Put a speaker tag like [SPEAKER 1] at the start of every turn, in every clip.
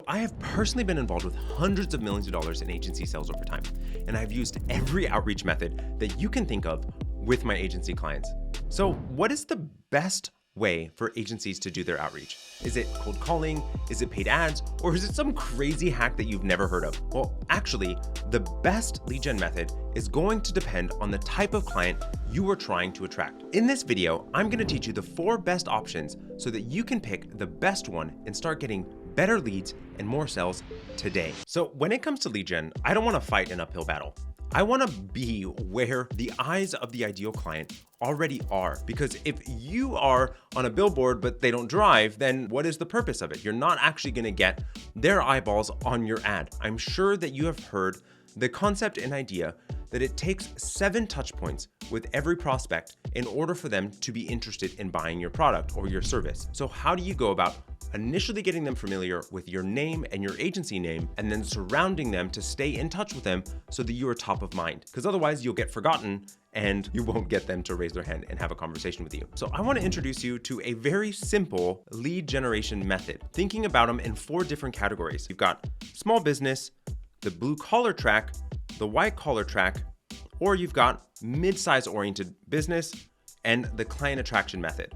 [SPEAKER 1] I have personally been involved with hundreds of millions of dollars in agency sales over time, and I've used every outreach method that you can think of with my agency clients. So what is the best way for agencies to do their outreach? Is it cold calling? Is it paid ads? Or is it some crazy hack that you've never heard of? Well, actually, the best lead gen method is going to depend on the type of client you are trying to attract. In this video, I'm going to teach you the 4 best options so that you can pick the best one and start getting better leads and more sales today. So when it comes to lead gen, I don't want to fight an uphill battle. I want to be where the eyes of the ideal client already are. Because if you are on a billboard but they don't drive, then what is the purpose of it? You're not actually going to get their eyeballs on your ad. I'm sure that you have heard the concept and idea that it takes 7 touch points with every prospect in order for them to be interested in buying your product or your service. So how do you go about initially getting them familiar with your name and your agency name, and then surrounding them to stay in touch with them so that you are top of mind? Because otherwise you'll get forgotten and you won't get them to raise their hand and have a conversation with you. So I want to introduce you to a very simple lead generation method, thinking about them in 4 different categories. You've got small business, the blue collar track, the white collar track, or you've got mid-size oriented business and the client attraction method.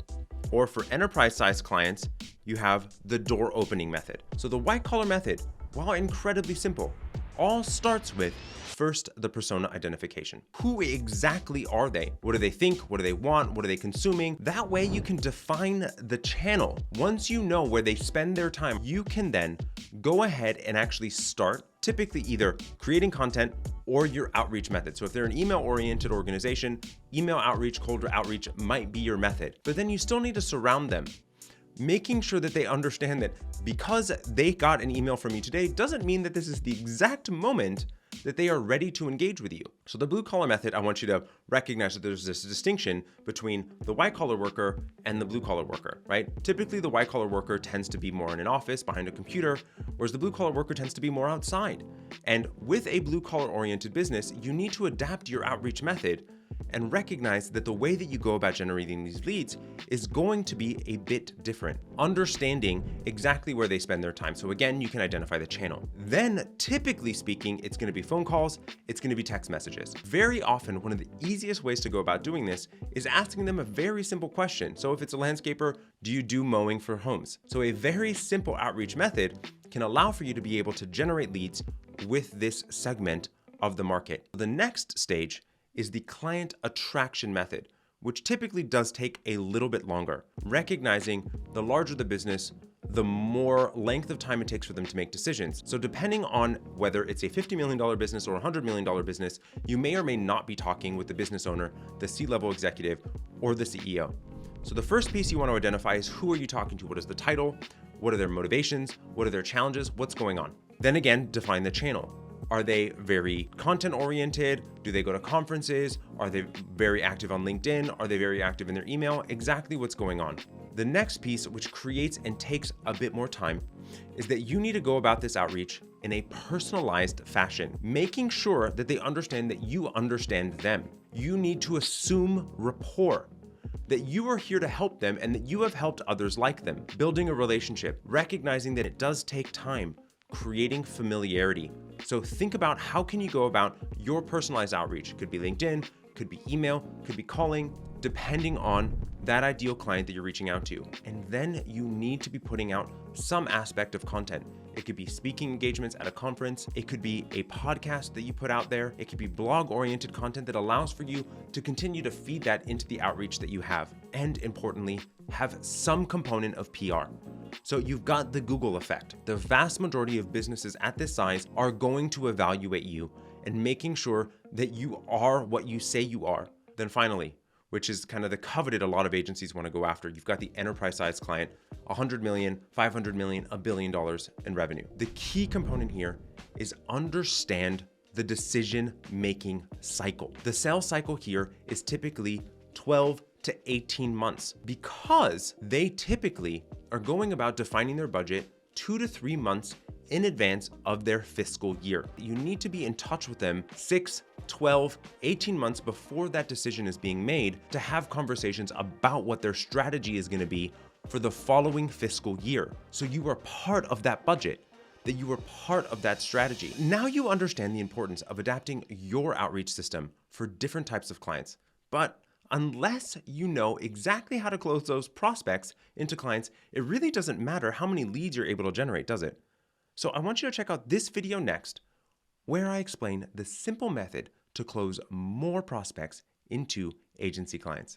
[SPEAKER 1] Or for enterprise-sized clients, you have the door opening method. So the white collar method, while incredibly simple, all starts with first the persona identification. Who exactly are they? What do they think? What do they want? What are they consuming? That way you can define the channel. Once you know where they spend their time, you can then go ahead and actually start typically either creating content or your outreach method. So if they're an email-oriented organization, email outreach, cold outreach might be your method. But then you still need to surround them, making sure that they understand that because they got an email from you today doesn't mean that this is the exact moment that they are ready to engage with you. So the blue collar method, I want you to recognize that there's this distinction between the white collar worker and the blue collar worker, right? Typically the white collar worker tends to be more in an office behind a computer, whereas the blue collar worker tends to be more outside. And with a blue collar oriented business, you need to adapt your outreach method and recognize that the way that you go about generating these leads is going to be a bit different, understanding exactly where they spend their time. So again, you can identify the channel. Then typically speaking, it's going to be phone calls, it's going to be text messages. Very often, one of the easiest ways to go about doing this is asking them a very simple question. So if it's a landscaper, do you do mowing for homes? So a very simple outreach method can allow for you to be able to generate leads with this segment of the market. The next stage is the client attraction method, which typically does take a little bit longer. Recognizing the larger the business, the more length of time it takes for them to make decisions. So depending on whether it's a $50 million business or a $100 million business, you may or may not be talking with the business owner, the C-level executive, or the CEO. So the first piece you want to identify is who are you talking to? What is the title? What are their motivations? What are their challenges? What's going on? Then again, define the channel. Are they very content oriented? Do they go to conferences? Are they very active on LinkedIn? Are they very active in their email? Exactly what's going on. The next piece, which creates and takes a bit more time, is that you need to go about this outreach in a personalized fashion, making sure that they understand that you understand them. You need to assume rapport, that you are here to help them and that you have helped others like them, building a relationship, recognizing that it does take time, creating familiarity. So think about how can you go about your personalized outreach. Could be LinkedIn, could be email, could be calling, depending on that ideal client that you're reaching out to. And then you need to be putting out some aspect of content. It could be speaking engagements at a conference. It could be a podcast that you put out there. It could be blog-oriented content that allows for you to continue to feed that into the outreach that you have. And importantly, have some component of PR. So you've got the Google effect. The vast majority of businesses at this size are going to evaluate you and making sure that you are what you say you are. Then finally, which is kind of the coveted a lot of agencies want to go after, you've got the enterprise-sized client, 100 million, 500 million, $1 billion in revenue. The key component here is understand the decision-making cycle. The sales cycle here is typically 12 to 18 months because they typically are going about defining their budget 2 to 3 months in advance of their fiscal year. You need to be in touch with them 6, 12, 18 months before that decision is being made to have conversations about what their strategy is going to be for the following fiscal year. So you are part of that budget. that you were part of that strategy. Now you understand the importance of adapting your outreach system for different types of clients. But unless you know exactly how to close those prospects into clients, it really doesn't matter how many leads you're able to generate, does it? So I want you to check out this video next, where I explain the simple method to close more prospects into agency clients.